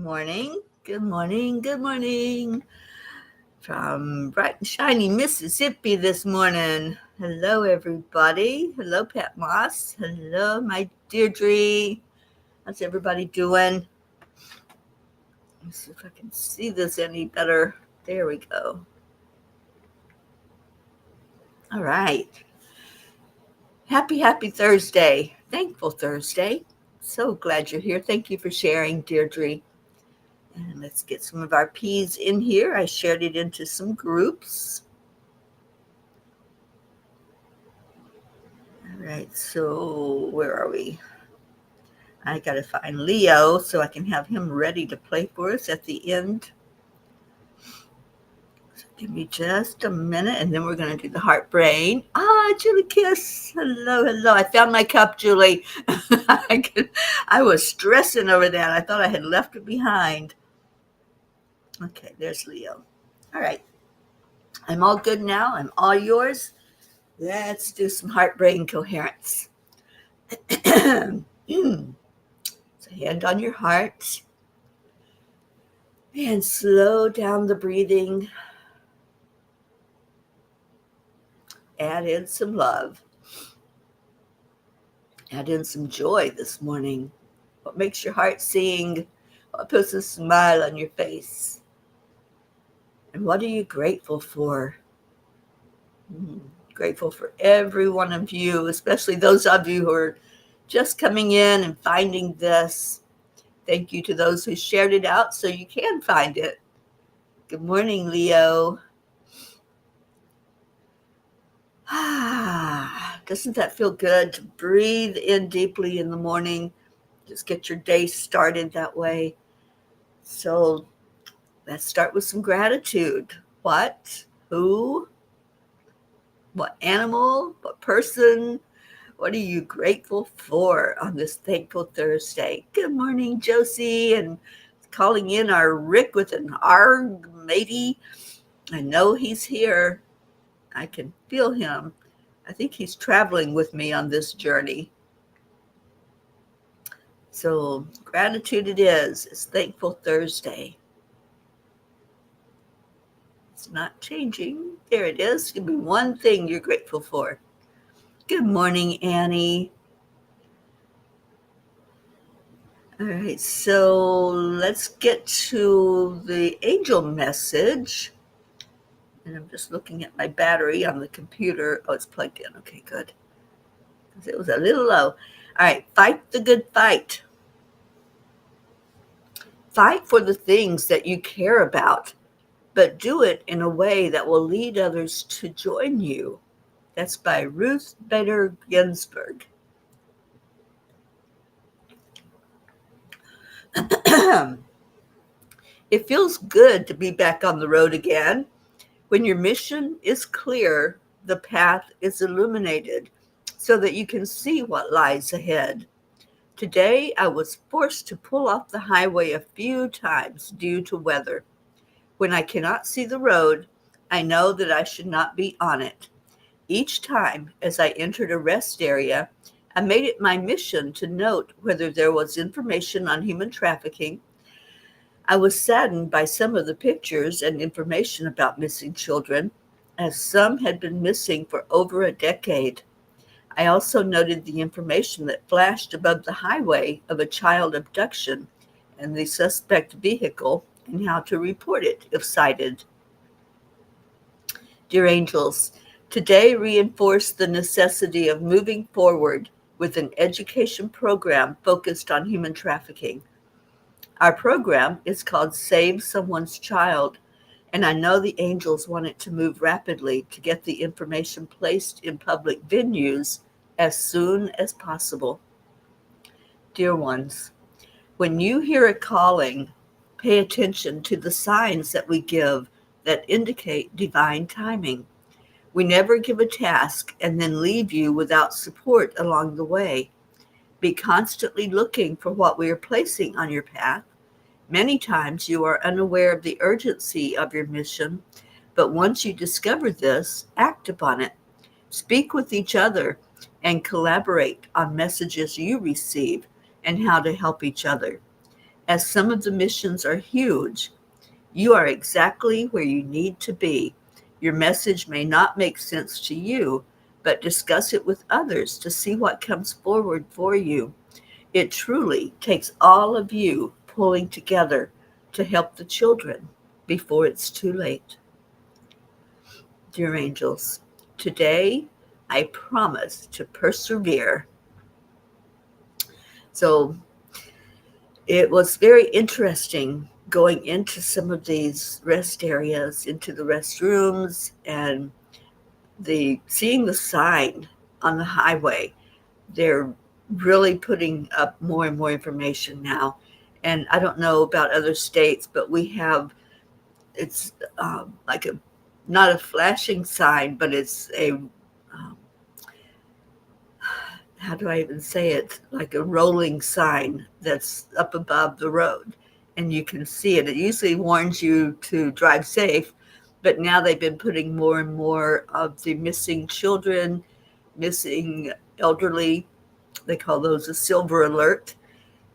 morning. Good morning. Good morning. From bright and shiny Mississippi this morning. Hello, everybody. Hello, Pat Moss. Hello, my Deirdre. How's everybody doing? Let me see if I can see this any better. There we go. All right. Happy Thursday. Thankful Thursday. So glad you're here. Thank you for sharing, Deirdre. And let's get some of our P's in here. I shared it into some groups. All right, so where are we? I got to find Leo so I can have him ready to play for us at the end. So give me just a minute, and then we're going to do the heart brain. Julie Kiss. Hello, hello. I found my cup, Julie. I was stressing over that. I thought I had left it behind. Okay, there's Leo. All right. I'm all good now. I'm all yours. Let's do some heart brain coherence. So hand on your heart and slow down the breathing. Add in some love. Add in some joy this morning. What makes your heart sing? What puts a smile on your face? And what are you grateful for? Grateful for every one of you, especially those of you who are just coming in and finding this. Thank you to those who shared it out so you can find it. Good morning, Leo. Doesn't that feel good to breathe in deeply in the morning? Just get your day started that way. So let's start with some gratitude. What? Who? What animal? What person? What are you grateful for on this Thankful Thursday? Good morning, Josie, and calling in our Rick with an arg, matey. I know he's here. I can feel him. I think he's traveling with me on this journey. So gratitude it is. It's Thankful Thursday. It's not changing. There it is. Give me one thing you're grateful for. Good morning, Annie. All right, so let's get to the angel message. And I'm just looking at my battery on the computer. Oh, it's plugged in. Okay, good. It was a little low. All right, fight the good fight. Fight for the things that you care about, but do it in a way that will lead others to join you. That's by Ruth Bader Ginsburg. It feels good to be back on the road again. When your mission is clear, the path is illuminated so that you can see what lies ahead. Today, I was forced to pull off the highway a few times due to weather. When I cannot see the road, I know that I should not be on it. Each time, as I entered a rest area, I made it my mission to note whether there was information on human trafficking. I was saddened by some of the pictures and information about missing children, as some had been missing for over a decade. I also noted the information that flashed above the highway of a child abduction and the suspect vehicle and how to report it if sighted. Dear angels, today reinforced the necessity of moving forward with an education program focused on human trafficking. Our program is called Save Someone's Child, and I know the angels want it to move rapidly to get the information placed in public venues as soon as possible. Dear ones, when you hear a calling, pay attention to the signs that we give that indicate divine timing. We never give a task and then leave you without support along the way. Be constantly looking for what we are placing on your path. Many times you are unaware of the urgency of your mission, but once you discover this, act upon it. Speak with each other and collaborate on messages you receive and how to help each other. As some of the missions are huge, you are exactly where you need to be. Your message may not make sense to you, but discuss it with others to see what comes forward for you. It truly takes all of you pulling together to help the children before it's too late. Dear angels, today I promise to persevere. So it was very interesting going into some of these rest areas, into the restrooms, and seeing the sign on the highway. They're really putting up more and more information now. And I don't know about other states, but we have, it's like a, not a flashing sign, but it's a, how do I even say it? Like a rolling sign that's up above the road. And you can see it. It usually warns you to drive safe, but now they've been putting more and more of the missing children, missing elderly. They call those a silver alert.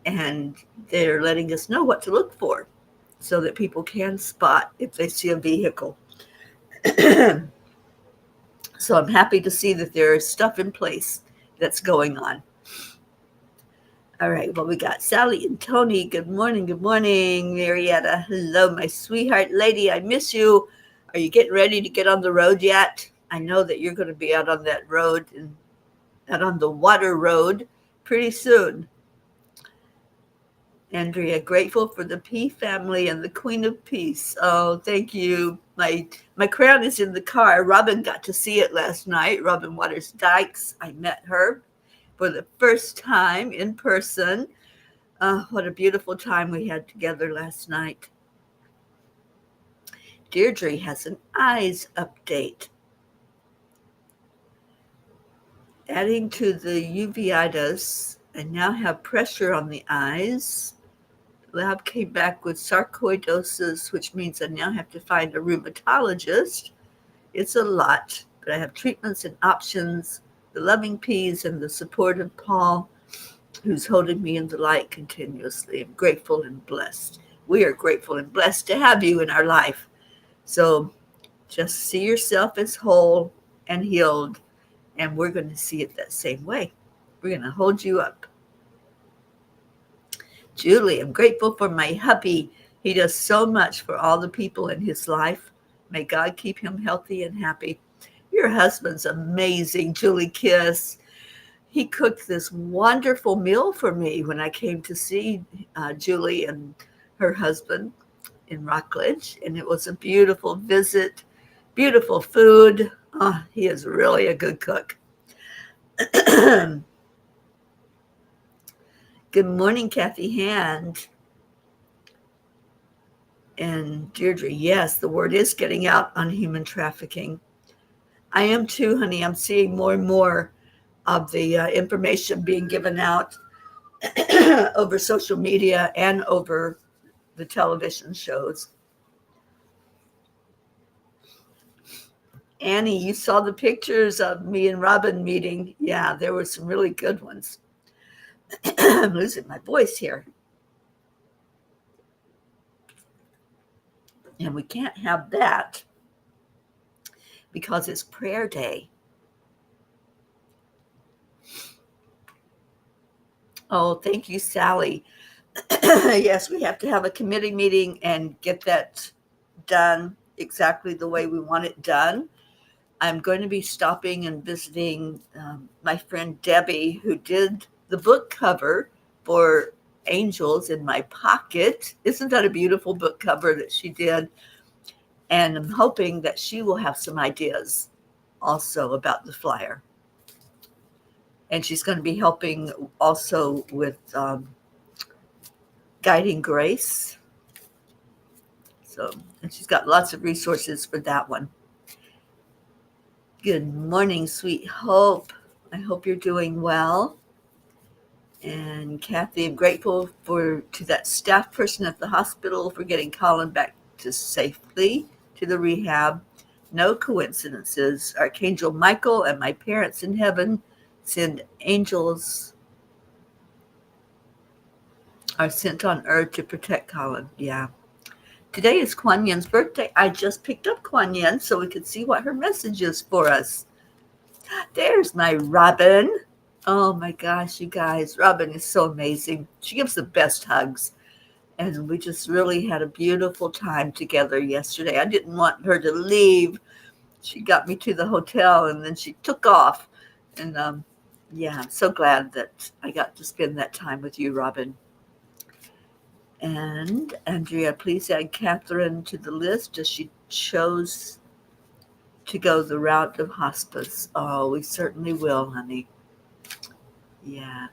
And they're letting us know what to look for so that people can spot if they see a vehicle. So I'm happy to see that there is stuff in place that's going on. All right, well, we got Sally and Tony. Good morning, Marietta. Hello, my sweetheart lady. I miss you. Are you getting ready to get on the road yet? I know that you're going to be out on that road and out on the water road pretty soon. Andrea, grateful for the P family and the Queen of Peace. Oh, thank you. My crown is in the car. Robin got to see it last night. Robin Waters Dykes. I met her for the first time in person. What a beautiful time we had together last night. Deirdre has an eyes update. Adding to the uveitis, I now have pressure on the eyes. Lab came back with sarcoidosis, which means I now have to find a rheumatologist. It's a lot, but I have treatments and options, the loving peas and the support of Paul, who's holding me in the light continuously. I'm grateful and blessed. We are grateful and blessed to have you in our life. So just see yourself as whole and healed, and we're going to see it that same way. We're going to hold you up. Julie, I'm grateful for my hubby. He does so much for all the people in his life. May God keep him healthy and happy. Your husband's amazing, Julie Kiss. He cooked this wonderful meal for me when I came to see Julie and her husband in Rockledge, and it was a beautiful visit, beautiful food. Oh, he is really a good cook. Good morning, Kathy Hand. And Deirdre, yes, the word is getting out on human trafficking. I am too, honey. I'm seeing more and more of the information being given out over social media and over the television shows. Annie, you saw the pictures of me and Robin meeting. Yeah, there were some really good ones. I'm losing my voice here. And we can't have that because it's prayer day. Oh, thank you, Sally. Yes, we have to have a committee meeting and get that done exactly the way we want it done. I'm going to be stopping and visiting my friend Debbie, who did the book cover for Angels in My Pocket. Isn't that a beautiful book cover that she did? And I'm hoping that she will have some ideas also about the flyer. And she's going to be helping also with Guiding Grace. So, and she's got lots of resources for that one. Good morning, sweet Hope. I hope you're doing well. And Kathy, I'm grateful to that staff person at the hospital for getting Colin back to safely to the rehab. No coincidences. Archangel Michael and my parents in heaven send angels are sent on earth to protect Colin. Yeah. Today is Kuan Yin's birthday. I just picked up Kuan Yin so we could see what her message is for us. There's my Robin. Oh my gosh, you guys. Robin is so amazing. She gives the best hugs. And we just really had a beautiful time together yesterday. I didn't want her to leave. She got me to the hotel and then she took off. And yeah, I'm so glad that I got to spend that time with you, Robin. And Andrea, please add Catherine to the list as she chose to go the route of hospice. Oh, we certainly will, honey. Yeah.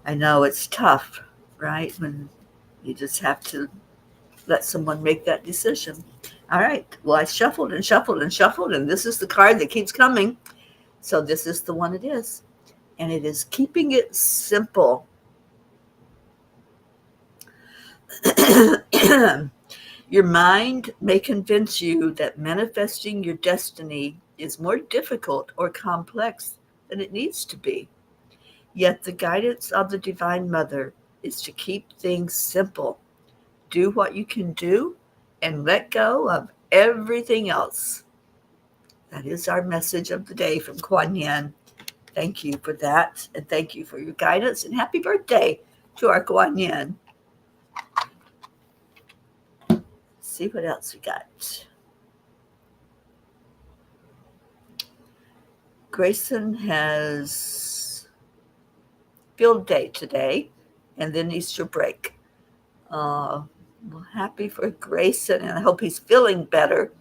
I know it's tough, right? When you just have to let someone make that decision. All right. Well, I shuffled and shuffled and shuffled, and this is the card that keeps coming. So this is the one it is. And it is keeping it simple. Your mind may convince you that manifesting your destiny is more difficult or complex than it needs to be. Yet the guidance of the Divine Mother is to keep things simple. Do what you can do and let go of everything else. That is our message of the day from Kuan Yin. Thank you for that, and thank you for your guidance, and happy birthday to our Kuan Yin. Let's see what else we got. Grayson has field day today, and then Easter break. Well, happy for Grayson, and I hope he's feeling better.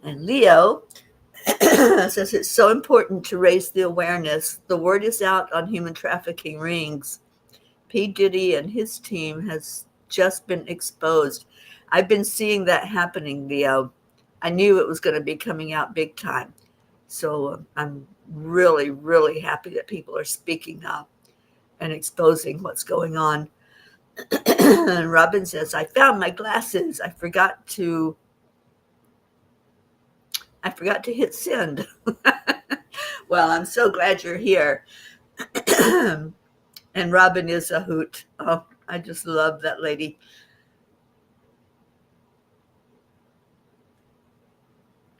And Leo says it's so important to raise the awareness. The word is out on human trafficking rings. P. Diddy and his team has just been exposed. I've been seeing that happening, Leo. I knew it was going to be coming out big time. So I'm really, really happy that people are speaking up and exposing what's going on. And Robin says, I found my glasses. I forgot to hit send. Well, I'm so glad you're here. And Robin is a hoot. Oh, I just love that lady.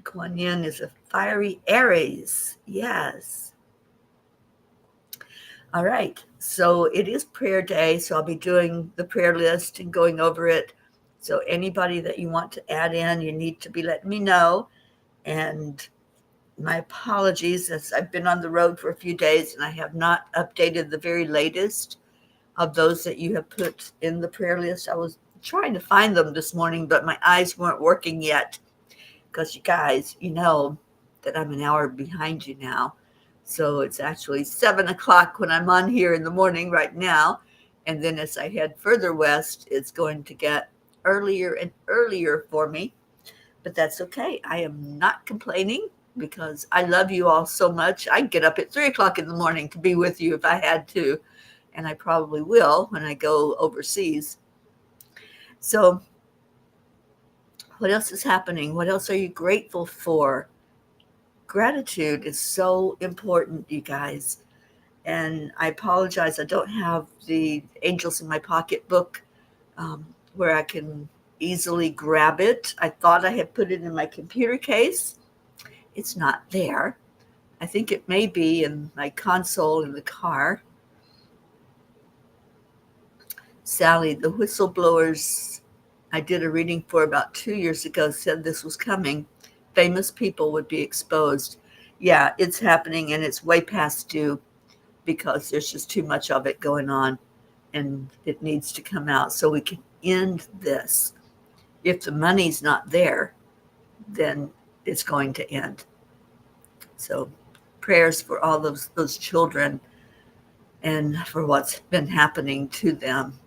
Kuan Yin is a fiery Aries. Yes. All right. So it is prayer day. So I'll be doing the prayer list and going over it. So anybody that you want to add in, you need to be letting me know. And my apologies, as I've been on the road for a few days and I have not updated the very latest of those that you have put in the prayer list. I was trying to find them this morning, but my eyes weren't working yet because you guys, you know that I'm an hour behind you now. So it's actually 7 o'clock when I'm on here in the morning right now. And then as I head further west, it's going to get earlier and earlier for me. But that's okay. I am not complaining because I love you all so much. I'd get up at 3 o'clock in the morning to be with you if I had to. And I probably will when I go overseas. So what else is happening? What else are you grateful for? Gratitude is so important, you guys. And I apologize. I don't have the Angels in My Pocketbook where I can easily grab it. I thought I had put it in my computer case. It's not there. I think it may be in my console in the car. Sally, the whistleblowers I did a reading for about 2 years ago said this was coming. Famous people would be exposed. Yeah, it's happening and it's way past due because there's just too much of it going on and it needs to come out so we can end this. If the money's not there, then it's going to end. So prayers for all those children and for what's been happening to them.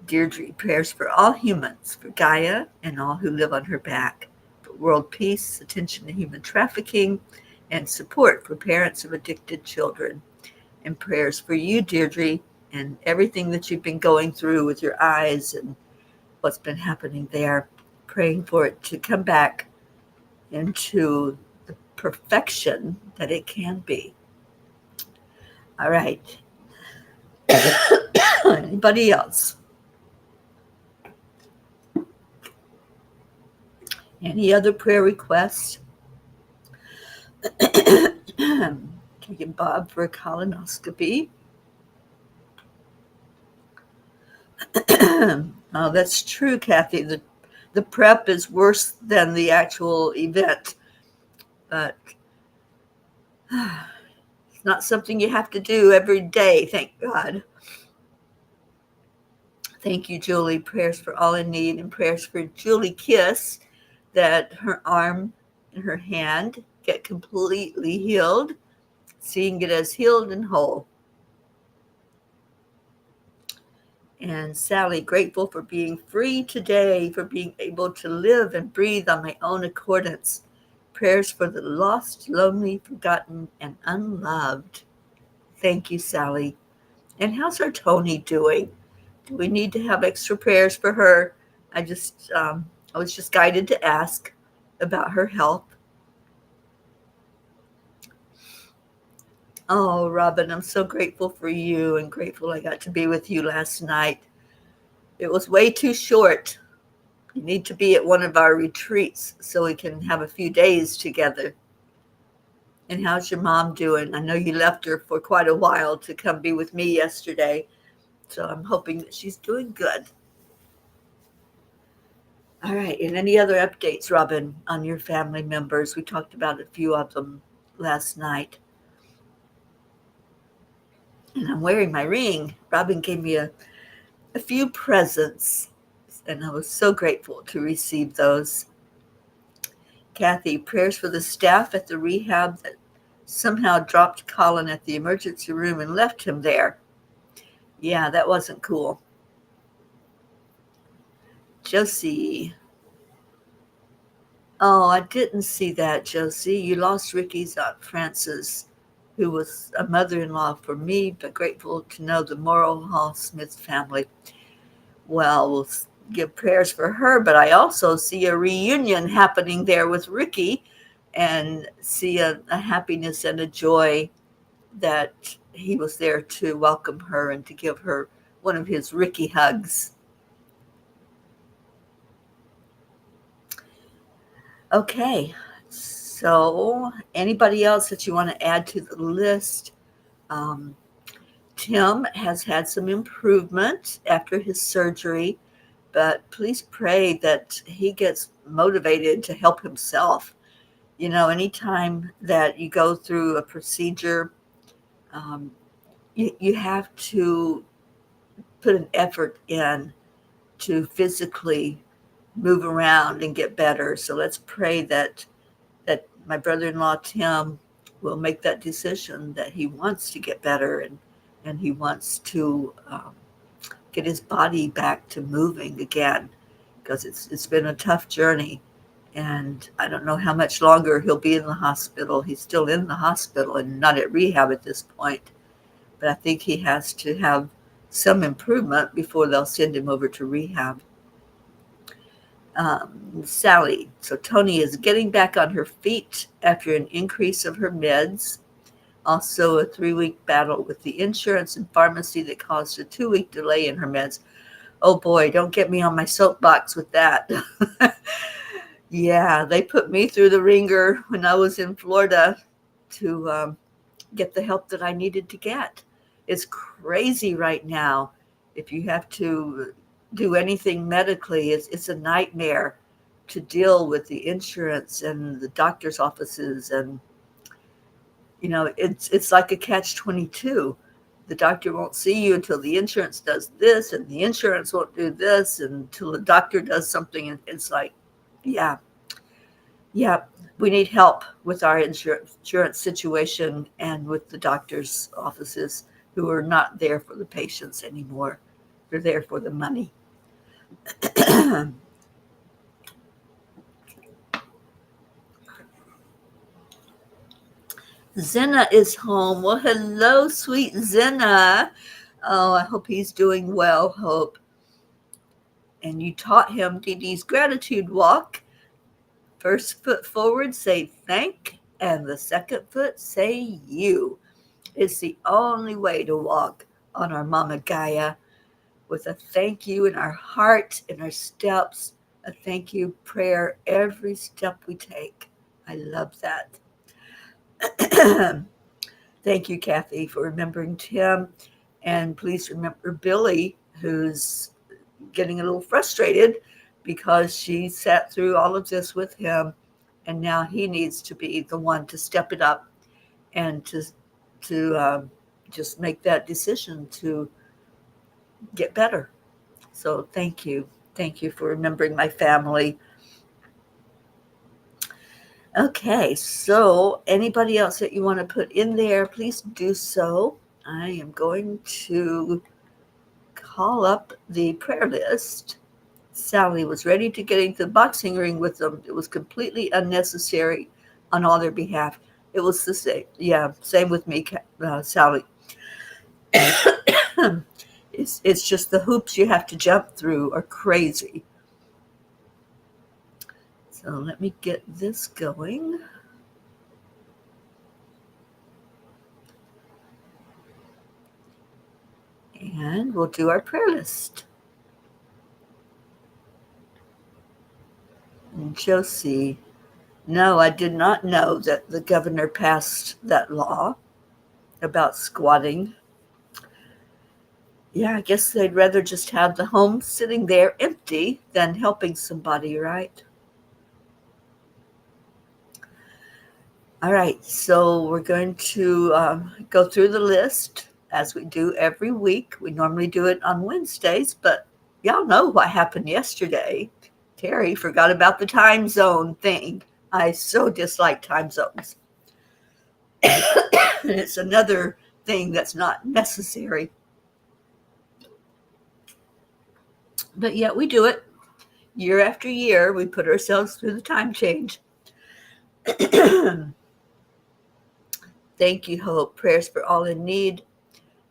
Deirdre, prayers for all humans, for Gaia and all who live on her back, for world peace, attention to human trafficking, and support for parents of addicted children. And prayers for you, Deirdre, and everything that you've been going through with your eyes and what's been happening there. Praying for it to come back into the perfection that it can be. All right. Anybody else? Any other prayer requests? Taking Bob for a colonoscopy. Oh, that's true, Kathy. The prep is worse than the actual event, but it's not something you have to do every day, thank God. Thank you, Julie. Prayers for all in need, and prayers for Julie Kiss, that her arm and her hand get completely healed, seeing it as healed and whole. And Sally, grateful for being free today, for being able to live and breathe on my own accordance. Prayers for the lost, lonely, forgotten, and unloved. Thank you, Sally. And how's our Tony doing? Do we need to have extra prayers for her? I was just guided to ask about her health. Oh, Robin, I'm so grateful for you and grateful I got to be with you last night. It was way too short. You need to be at one of our retreats so we can have a few days together. And how's your mom doing? I know you left her for quite a while to come be with me yesterday, so I'm hoping that she's doing good. All right, and any other updates, Robin, on your family members? We talked about a few of them last night. And I'm wearing my ring. Robin gave me a few presents, and I was so grateful to receive those. Kathy, prayers for the staff at the rehab that somehow dropped Colin at the emergency room and left him there. Yeah, that wasn't cool. Josie. Oh, I didn't see that, Josie. You lost Ricky's Aunt Frances, who was a mother-in-law for me, but grateful to know the Morrow Hall Smith family. Well, we'll give prayers for her, but I also see a reunion happening there with Ricky and see a happiness and a joy that he was there to welcome her and to give her one of his Ricky hugs. Okay, so anybody else that you want to add to the list? Tim has had some improvement after his surgery, but please pray that he gets motivated to help himself. You know, anytime that you go through a procedure, you have to put an effort in to physically move around and get better. So let's pray that my brother-in-law Tim will make that decision, that he wants to get better and he wants to get his body back to moving again, because it's been a tough journey. And I don't know how much longer he'll be in the hospital. He's still in the hospital and not at rehab at this point. But I think he has to have some improvement before they'll send him over to rehab. Sally. So Tony is getting back on her feet after an increase of her meds. Also a 3-week battle with the insurance and pharmacy that caused a 2-week delay in her meds. Oh boy, don't get me on my soapbox with that. Yeah, they put me through the ringer when I was in Florida to get the help that I needed to get. It's crazy right now. If you have to do anything medically, it's a nightmare to deal with the insurance and the doctor's offices. And, you know, it's like a catch-22. The doctor won't see you until the insurance does this, and the insurance won't do this until the doctor does something. And it's like, yeah, we need help with our insurance situation and with the doctor's offices, who are not there for the patients anymore. They're there for the money. Zena is home. Well, hello, sweet Zena. Oh, I hope he's doing well, Hope. And you taught him Dee Dee's gratitude walk. First foot forward, say thank, and the second foot, say you. It's the only way to walk on our Mama Gaia with a thank you in our heart, in our steps, a thank you prayer every step we take. I love that. Thank you, Kathy, for remembering Tim. And please remember Billy, who's getting a little frustrated because she sat through all of this with him. And now he needs to be the one to step it up and to just make that decision to get better. So thank you. Thank you for remembering my family. Okay, so anybody else that you want to put in there, please do so. I am going to call up the prayer list. Sally was ready to get into the boxing ring with them. It was completely unnecessary on all their behalf. It was the same. Yeah, same with me, Sally. It's just the hoops you have to jump through are crazy. So let me get this going. And we'll do our prayer list. And Josie, no, I did not know that the governor passed that law about squatting. Yeah, I guess they'd rather just have the home sitting there empty than helping somebody, right? All right, so we're going to go through the list as we do every week. We normally do it on Wednesdays, but y'all know what happened yesterday. Teri forgot about the time zone thing. I so dislike time zones. And it's another thing that's not necessary. But yet we do it. Year after year, we put ourselves through the time change. Thank you, Hope. Prayers for all in need.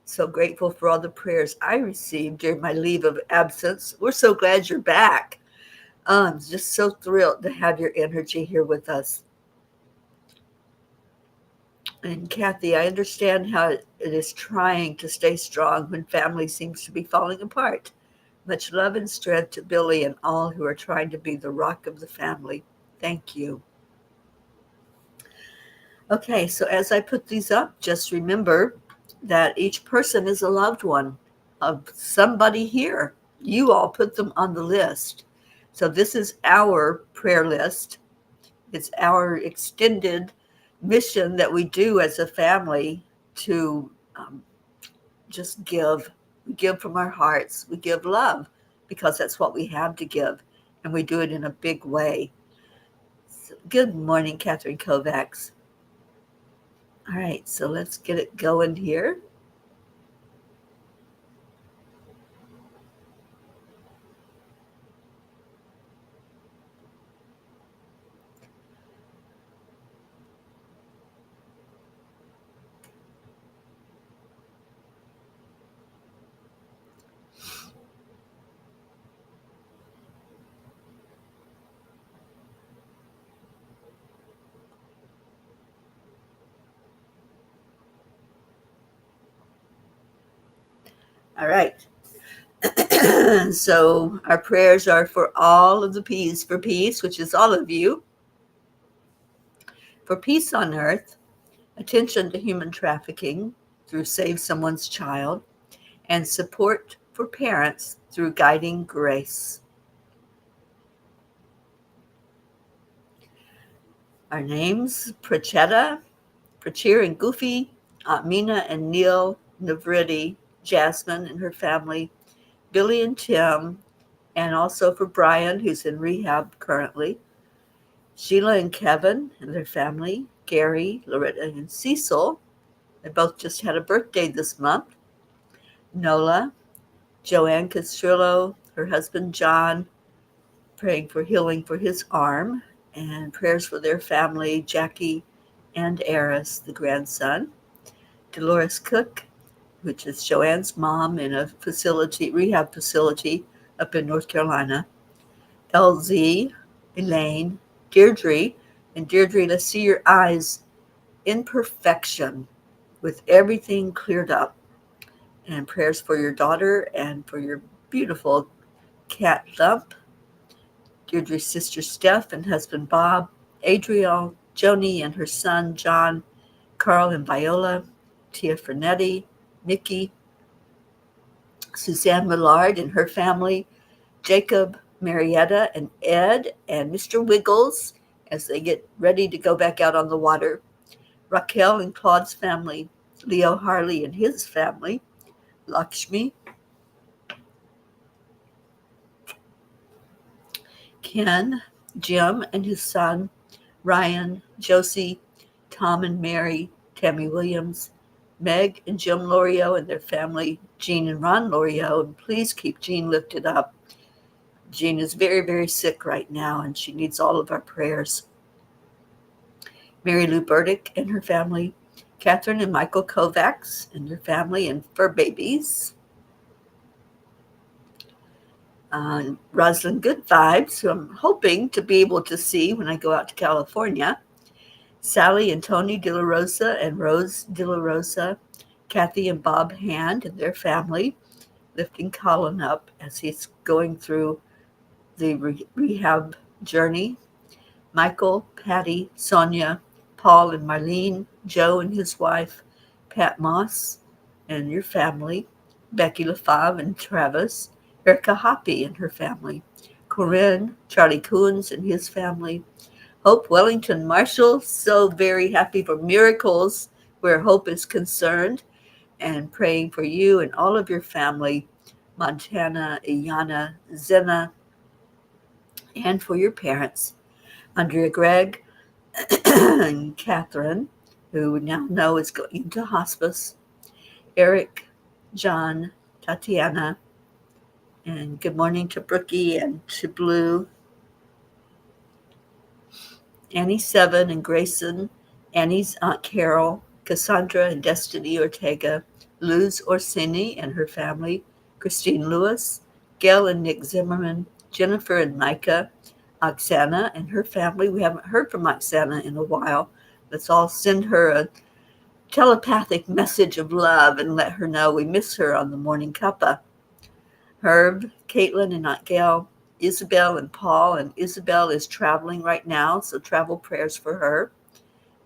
So grateful for all the prayers I received during my leave of absence. We're so glad you're back. I'm just so thrilled to have your energy here with us. And Kathy, I understand how it is trying to stay strong when family seems to be falling apart. Much love and strength to Billy and all who are trying to be the rock of the family. Thank you. Okay, so as I put these up, just remember that each person is a loved one of somebody here. You all put them on the list. So this is our prayer list. It's our extended mission that we do as a family to just give. We give from our hearts. We give love because that's what we have to give. And we do it in a big way. So, good morning, Catherine Kovacs. All right, so let's get it going here. All right. So our prayers are for all of the P's for peace, which is all of you, for peace on earth, attention to human trafficking through Save Someone's Child, and support for parents through Guiding Grace. Our names, Prachetta, Prachir and Goofy, Aunt Mina and Neil, Navriti, Jasmine and her family, Billy and Tim, and also for Brian, who's in rehab currently, Sheila and Kevin and their family, Gary, Loretta, and Cecil. They both just had a birthday this month. Nola, Joanne Castrillo, her husband John, praying for healing for his arm, and prayers for their family, Jackie and Eris, the grandson. Dolores Cook, which is Joanne's mom in a rehab facility up in North Carolina. LZ, Elaine, Deirdre, and Deirdre, let's see your eyes in perfection with everything cleared up. And prayers for your daughter and for your beautiful cat Thump, Deirdre's sister Steph and husband Bob, Adriel, Joni and her son John, Carl and Viola, Tia Fernetti, Nikki, Suzanne Millard and her family, Jacob, Marietta, and Ed, and Mr. Wiggles as they get ready to go back out on the water, Raquel and Claude's family, Leo Harley and his family, Lakshmi, Ken, Jim and his son, Ryan, Josie, Tom and Mary, Tammy Williams, Meg and Jim Lorio and their family, Jean and Ron Lorio, and please keep Jean lifted up. Jean is very, very sick right now, and she needs all of our prayers. Mary Lou Burdick and her family, Catherine and Michael Kovacs and their family and fur babies. Rosalind Good Vibes, who I'm hoping to be able to see when I go out to California. Sally and Tony De La Rosa and Rose De La Rosa, Kathy and Bob Hand and their family, lifting Colin up as he's going through the rehab journey. Michael, Patty, Sonia, Paul and Marlene, Joe and his wife, Pat Moss and your family, Becky LaFave and Travis, Erica Hoppy and her family, Corinne, Charlie Coons and his family, Hope Wellington Marshall, so very happy for miracles where hope is concerned, and praying for you and all of your family, Montana, Iyana, Zena, and for your parents, Andrea Gregg and Catherine, who we now know is going into hospice, Eric, John, Tatiana, and good morning to Brookie and to Blue, Annie Seven and Grayson, Annie's Aunt Carol, Cassandra and Destiny Ortega, Luz Orsini and her family, Christine Lewis, Gail and Nick Zimmerman, Jennifer and Micah, Oksana and her family. We haven't heard from Oksana in a while. Let's all send her a telepathic message of love and let her know we miss her on the Morning Cuppa. Herb, Caitlin and Aunt Gail, Isabel and Paul, and Isabel is traveling right now, so travel prayers for her.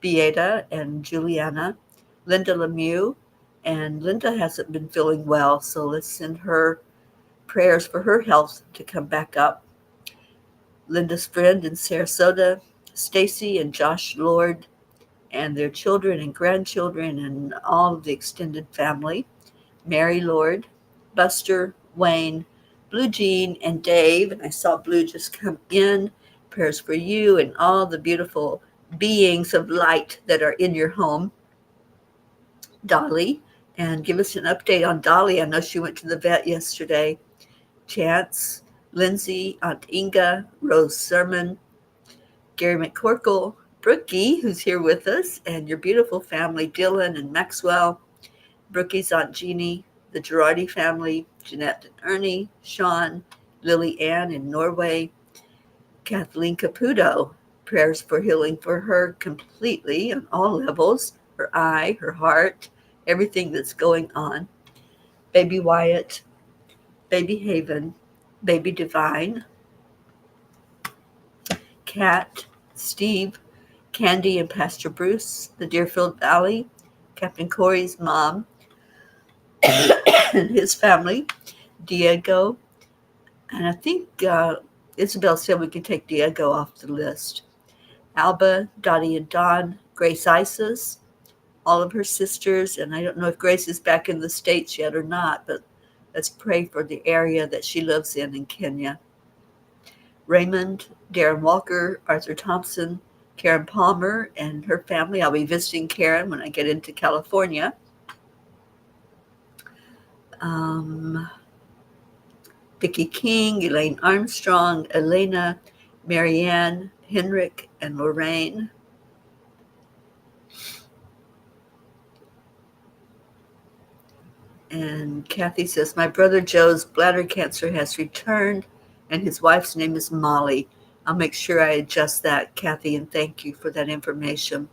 Beata and Juliana, Linda Lemieux, and Linda hasn't been feeling well, so let's send her prayers for her health to come back up. Linda's friend in Sarasota, Stacy and Josh Lord, and their children and grandchildren and all of the extended family. Mary Lord, Buster, Wayne, Blue Jean, and Dave. And I saw Blue just come in. Prayers for you and all the beautiful beings of light that are in your home. Dolly, and give us an update on Dolly. I know she went to the vet yesterday. Chance, Lindsay, Aunt Inga, Rose Sermon, Gary McCorkle, Brookie, who's here with us, and your beautiful family, Dylan and Maxwell, Brookie's Aunt Jeannie, the Girardi family, Jeanette and Ernie, Sean, Lily Ann in Norway, Kathleen Caputo, prayers for healing for her completely on all levels, her eye, her heart, everything that's going on. Baby Wyatt, Baby Haven, Baby Divine, Kat, Steve, Candy and Pastor Bruce, the Deerfield Valley, Captain Corey's mom and his family, Diego, and I think Isabel said we can take Diego off the list. Alba, Dottie and Dawn, Grace Isis, all of her sisters, and I don't know if Grace is back in the States yet or not, but let's pray for the area that she lives in Kenya. Raymond, Darren Walker, Arthur Thompson, Karen Palmer and her family. I'll be visiting Karen when I get into California. Vicki King, Elaine Armstrong, Elena, Marianne, Henrik, and Lorraine. And Kathy says, my brother Joe's bladder cancer has returned, and his wife's name is Molly. I'll make sure I adjust that, Kathy, and thank you for that information.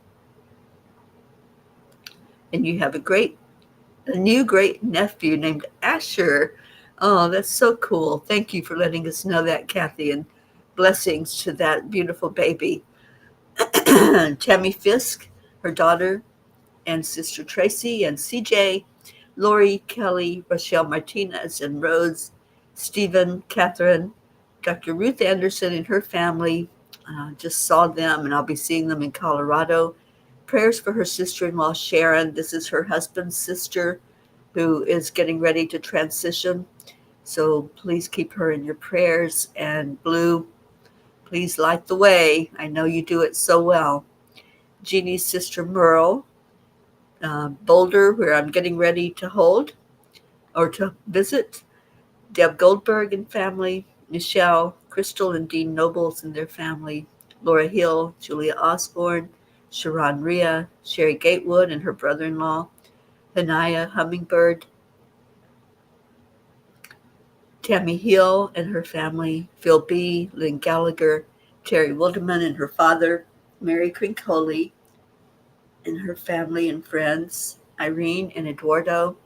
And you have a great a new great nephew named Asher. Oh, that's so cool. Thank you for letting us know that, Kathy, and blessings to that beautiful baby. Tammy Fisk, her daughter, and sister Tracy, and CJ, Lori, Kelly, Rochelle Martinez, and Rose, Stephen, Catherine, Dr. Ruth Anderson and her family. Just saw them, and I'll be seeing them in Colorado. Prayers for her sister-in-law, Sharon. This is her husband's sister who is getting ready to transition. So please keep her in your prayers. And Blue, please light the way. I know you do it so well. Jeannie's sister Merle, Boulder, where I'm getting ready to hold or to visit. Deb Goldberg and family, Michelle, Crystal and Dean Nobles and their family, Laura Hill, Julia Osborne, Sharon Rhea, Sherry Gatewood and her brother-in-law, Hanaya Hummingbird, Tammy Hill and her family, Phil B., Lynn Gallagher, Terry Wilderman and her father, Mary Crincoli and her family and friends, Irene and Eduardo,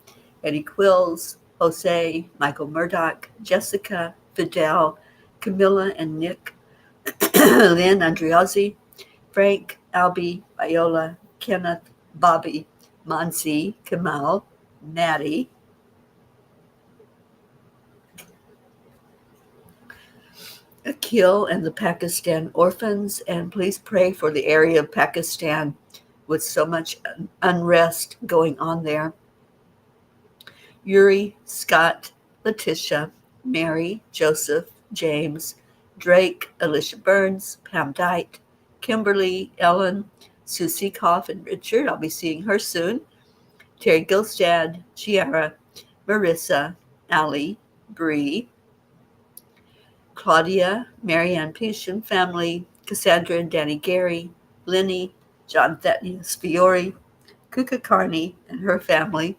Eddie Quills, Jose, Michael Murdoch, Jessica, Fidel, Camilla and Nick, Lynn Andriozzi, Frank, Albie, Viola, Kenneth, Bobby, Monsi, Kamal, Natty, Akil and the Pakistan orphans, and please pray for the area of Pakistan with so much unrest going on there. Yuri, Scott, Letitia, Mary, Joseph, James, Drake, Alicia Burns, Pam Dite, Kimberly, Ellen, Sue Seekoff, and Richard. I'll be seeing her soon. Terry Gilstad, Chiara, Marissa, Allie, Bree, Claudia, Marianne Peace family, Cassandra and Danny Gary, Lenny, John Thaddeus Fiore, Kuka Carney and her family,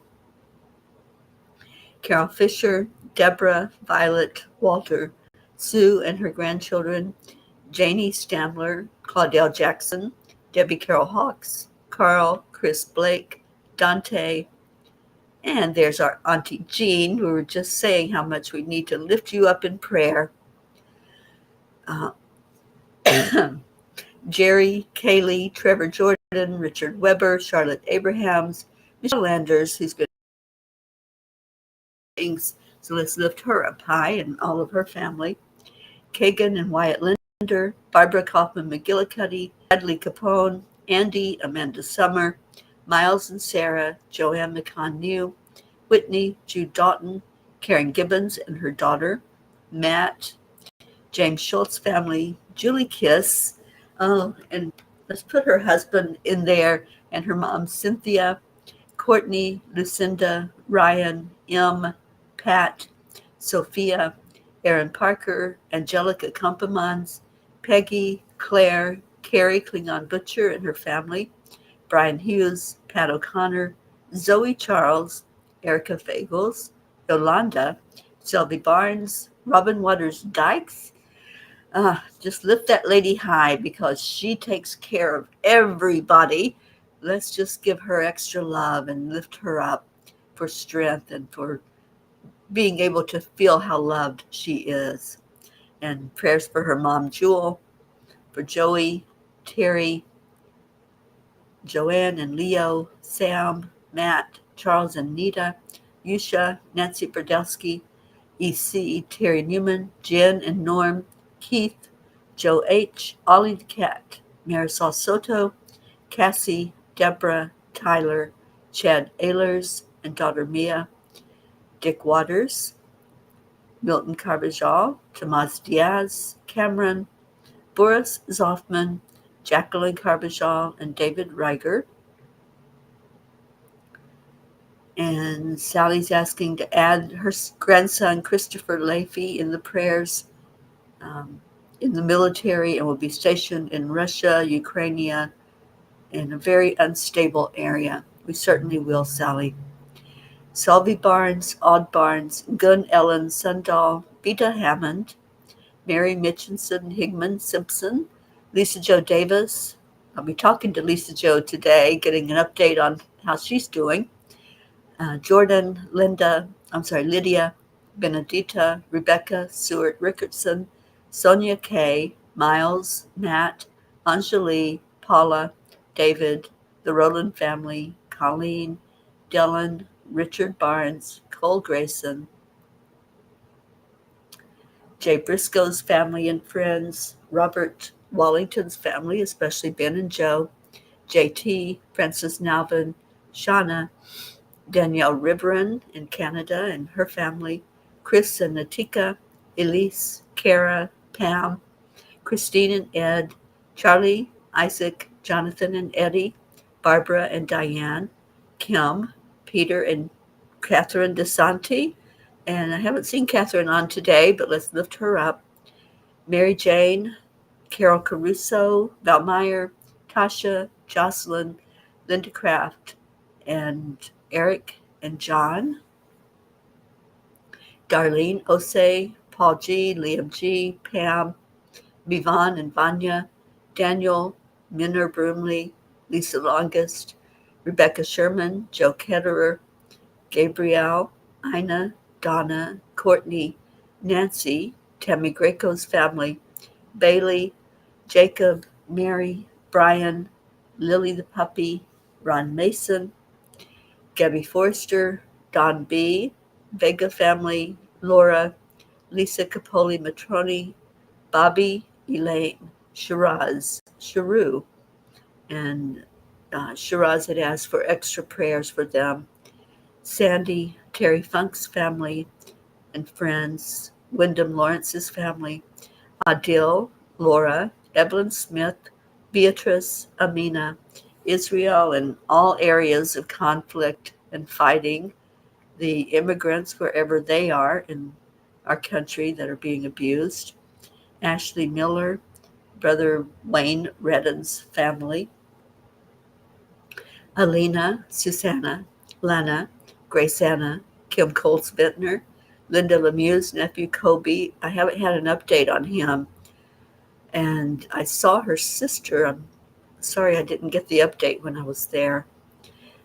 Carol Fisher, Deborah, Violet, Walter, Sue and her grandchildren, Janie Stamler, Claudel Jackson, Debbie Carol Hawks, Carl, Chris Blake, Dante, and there's our Auntie Jean. We were just saying how much we need to lift you up in prayer. Jerry, Kaylee, Trevor Jordan, Richard Weber, Charlotte Abrahams, Michelle Landers, who's going to things, so let's lift her up high and all of her family. Kagan and Wyatt Linder, Barbara Kaufman McGillicuddy, Bradley Capone, Andy, Amanda Summer, Miles and Sarah, Joanne McCann New, Whitney, Jude Doughton, Karen Gibbons and her daughter, Matt, James Schultz family, Julie Kiss, and let's put her husband in there, and her mom, Cynthia, Courtney, Lucinda, Ryan, M, Pat, Sophia, Aaron Parker, Angelica Kumpemans, Peggy, Claire, Carrie Klingon Butcher and her family, Brian Hughes, Pat O'Connor, Zoe Charles, Erica Fagels, Yolanda, Shelby Barnes, Robin Waters Dykes. Just lift that lady high because she takes care of everybody. Let's just give her extra love and lift her up for strength and for being able to feel how loved she is. And prayers for her mom, Jewel, for Joey, Terry, Joanne and Leo, Sam, Matt, Charles and Nita, Yusha, Nancy Brodowski, EC, Terry Newman, Jen and Norm, Keith, Joe H., Ollie the Cat, Marisol Soto, Cassie, Deborah, Tyler, Chad Ehlers and daughter Mia, Dick Waters, Milton Carbajal, Tomas Diaz, Cameron, Boris Zoffman, Jacqueline Carbajal, and David Reiger. And Sally's asking to add her grandson, Christopher Leafy, in the prayers, in the military, and will be stationed in Russia, Ukraine, in a very unstable area. We certainly will, Sally. Selby Barnes, Odd Barnes, Gun Ellen Sundahl, Beta Hammond, Mary Mitchinson, Higman Simpson, Lisa Jo Davis. I'll be talking to Lisa Jo today, getting an update on how she's doing. Jordan, Lydia, Benedita, Rebecca, Stuart Rickardson, Sonia Kay, Miles, Nat, Anjali, Paula, David, the Rowland family, Colleen, Dylan, Richard Barnes, Cole Grayson, Jay Briscoe's family and friends, Robert Wallington's family, especially Ben and Joe, JT, Francis Nalvin, Shauna, Danielle Riverin in Canada and her family, Chris and Natika, Elise, Kara, Pam, Christine and Ed, Charlie, Isaac, Jonathan and Eddie, Barbara and Diane, Kim, Peter and Catherine DeSanti, and I haven't seen Catherine on today, but let's lift her up. Mary Jane, Carol Caruso, Val Meyer, Tasha, Jocelyn, Linda Kraft, and Eric and John, Darlene Osei, Paul G., Liam G., Pam, Vivan and Vanya, Daniel, Minner Broomley, Lisa Longest, Rebecca Sherman, Joe Ketterer, Gabrielle, Ina, Donna, Courtney, Nancy, Tammy Greco's family, Bailey, Jacob, Mary, Brian, Lily the puppy, Ron Mason, Gabby Forster, Don B., Vega family, Laura, Lisa Capoli Matroni, Bobby, Elaine, Shiraz, Sharu, and Shiraz had asked for extra prayers for them. Sandy, Terry Funk's family and friends, Wyndham Lawrence's family, Adil, Laura, Evelyn Smith, Beatrice, Amina, Israel, and all areas of conflict and fighting, the immigrants wherever they are in our country that are being abused, Ashley Miller, Brother Wayne Redden's family, Alina, Susanna, Lana, Grace Anna, Kim Colts Vintner, Linda Lemieux's nephew Kobe. I haven't had an update on him. And I saw her sister. I'm sorry I didn't get the update when I was there.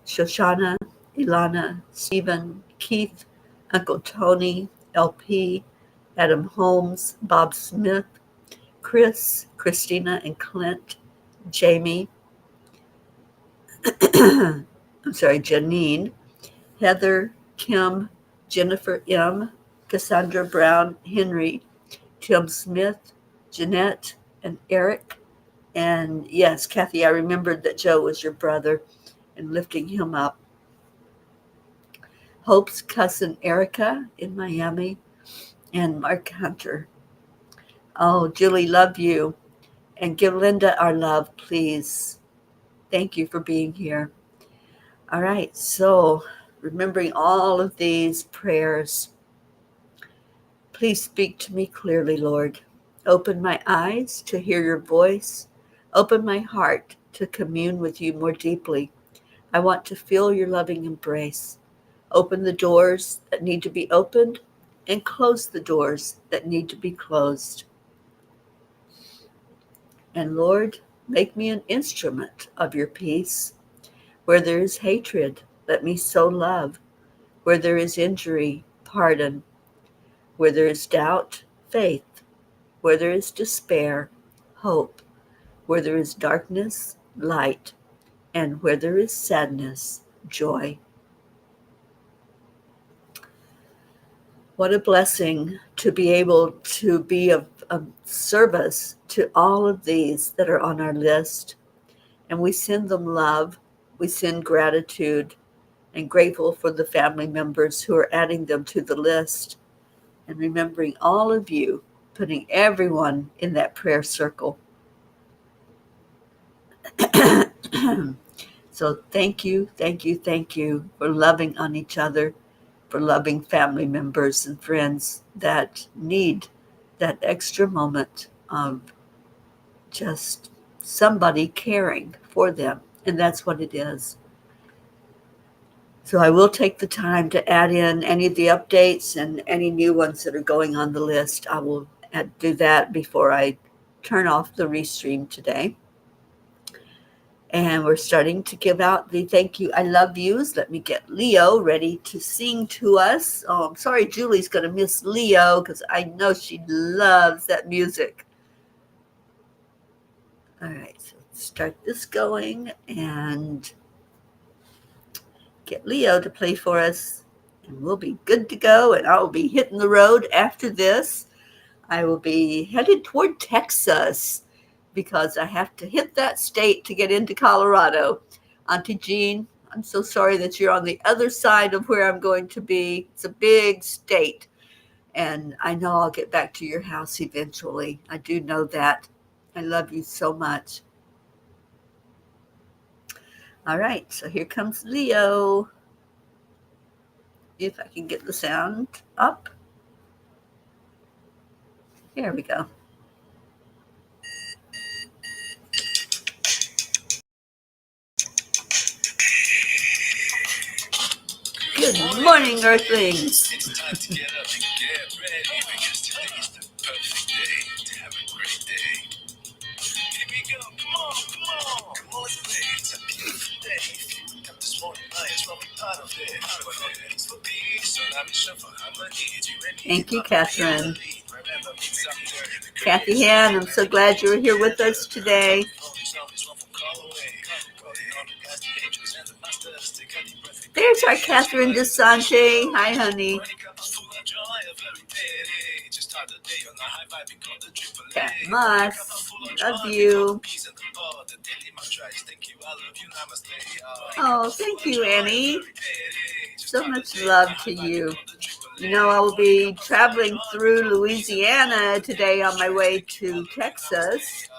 Shoshana, Ilana, Stephen, Keith, Uncle Tony, LP, Adam Holmes, Bob Smith, Chris, Christina and Clint, Jamie, Janine, Heather, Kim, Jennifer M., Cassandra Brown, Henry, Tim Smith, Jeanette, and Eric. And yes, Kathy, I remembered that Joe was your brother and lifting him up. Hope's cousin Erica in Miami, and Mark Hunter. Oh, Julie, love you. And give Linda our love, please. Thank you for being here. All right, so remembering all of these prayers, please speak to me clearly, Lord. Open my eyes to hear your voice. Open my heart to commune with you more deeply. I want to feel your loving embrace. Open the doors that need to be opened and close the doors that need to be closed. And Lord, make me an instrument of your peace. Where there is hatred, let me sow love. Where there is injury, pardon. Where there is doubt, faith. Where there is despair, hope. Where there is darkness, light. And where there is sadness, joy. What a blessing to be able to be of service to all of these that are on our list. And we send them love, we send gratitude, and grateful for the family members who are adding them to the list. And remembering all of you, putting everyone in that prayer circle. So thank you for loving on each other, for loving family members and friends that need that extra moment of just somebody caring for them. And that's what it is. So I will take the time to add in any of the updates and any new ones that are going on the list. I will do that before I turn off the restream today. And we're starting to give out the thank you, I love yous. Let me get Leo ready to sing to us. Oh, I'm sorry Julie's going to miss Leo because I know she loves that music. All right, so let's start this going and get Leo to play for us. And we'll be good to go. And I'll be hitting the road after this. I will be headed toward Texas because I have to hit that state to get into Colorado. Auntie Jean, I'm so sorry that you're on the other side of where I'm going to be. It's a big state, and I know I'll get back to your house eventually. I do know that. I love you so much. All right, so here comes Leo. If I can get the sound up. There we go. Good morning, Earthlings. It's time to get up and get ready because today is the perfect day to have a great day. Here we go, come on, let's play. It's a beautiful day. If you wake up this morning, might as well be part of it. It's for peace, so I'm sure for harmony. Thank you, Catherine. Kathy Han, I'm so glad you were here with us today. There's our Catherine DeSante. Hi, honey. Cat Moss, love you. Oh, thank you, Annie. So much love to you. You know, I will be traveling through Louisiana today on my way to Texas.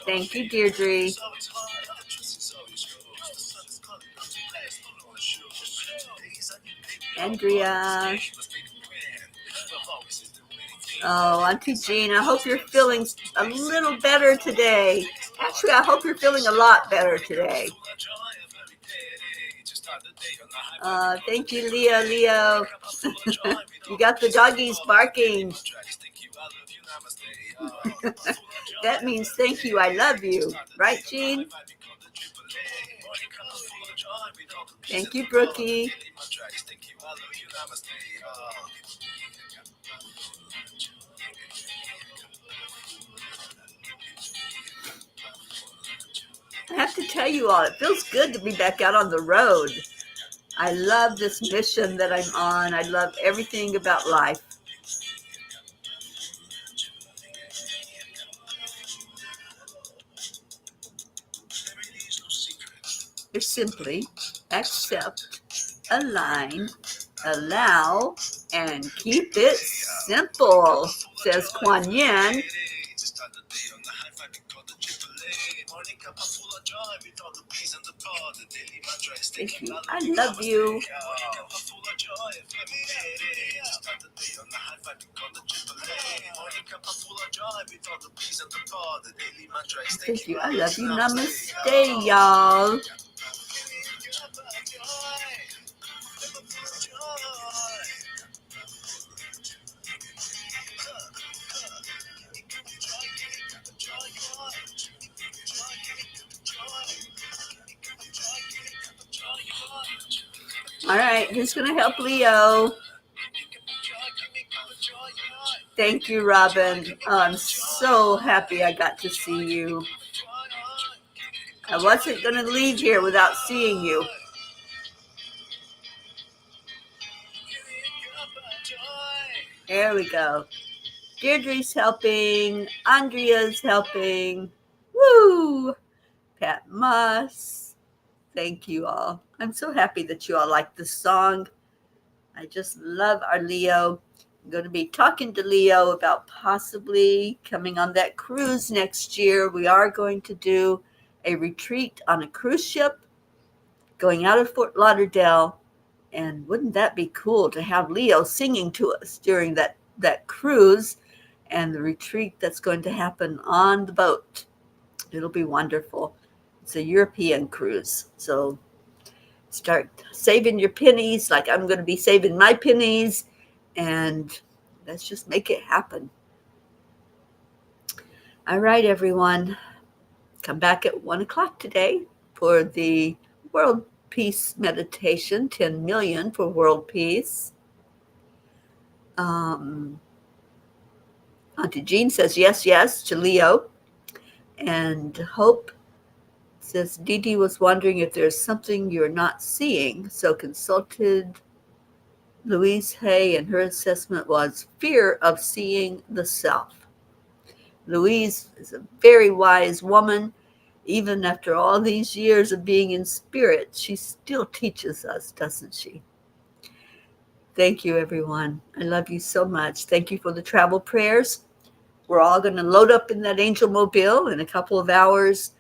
Thank you, Deirdre. Andrea. Oh, Auntie Jean, I hope you're feeling a little better today. Actually, I hope you're feeling a lot better today. Thank you, Leo. You got the doggies barking. That means thank you, I love you. Right, Jean? Thank you, Brookie. I have to tell you all, it feels good to be back out on the road. I love this mission that I'm on. I love everything about life. It's simply accept, align, allow, and keep it simple, says Kuan Yin. Thank you. I love you. Thank you. I love you. Namaste, y'all. All right, who's going to help Leo? Thank you, Robin. Oh, I'm so happy I got to see you. I wasn't going to leave here without seeing you. There we go. Deirdre's helping. Andrea's helping. Woo! Pat Moss. Thank you all. I'm so happy that you all like this song. I just love our Leo. I'm going to be talking to Leo about possibly coming on that cruise next year. We are going to do a retreat on a cruise ship going out of Fort Lauderdale. And wouldn't that be cool to have Leo singing to us during that cruise? and the retreat that's going to happen on the boat. It'll be wonderful. It's a European cruise. So start saving your pennies like I'm going to be saving my pennies, and let's just make it happen. All right, everyone. Come back at 1 o'clock today for the World Peace Meditation, 10 million for world peace. Auntie Jean says yes, yes to Leo. And Hope says Dee Dee was wondering if there's something you're not seeing, so consulted Louise Hay, and her assessment was fear of seeing the self. Louise is a very wise woman. Even after all these years of being in spirit, she still teaches us, doesn't she? Thank you, everyone. I love you so much. Thank you for the travel prayers. We're all going to load up in that angel mobile in a couple of hours,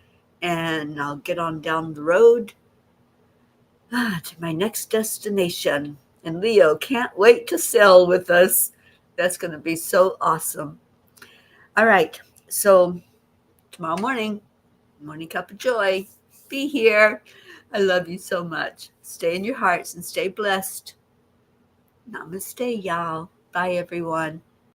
and I'll get on down the road to my next destination. And Leo can't wait to sail with us. That's going to be so awesome. All right. So tomorrow morning, Morning Cuppa Joy. Be here. I love you so much. Stay in your hearts and stay blessed. Namaste, y'all. Bye, everyone.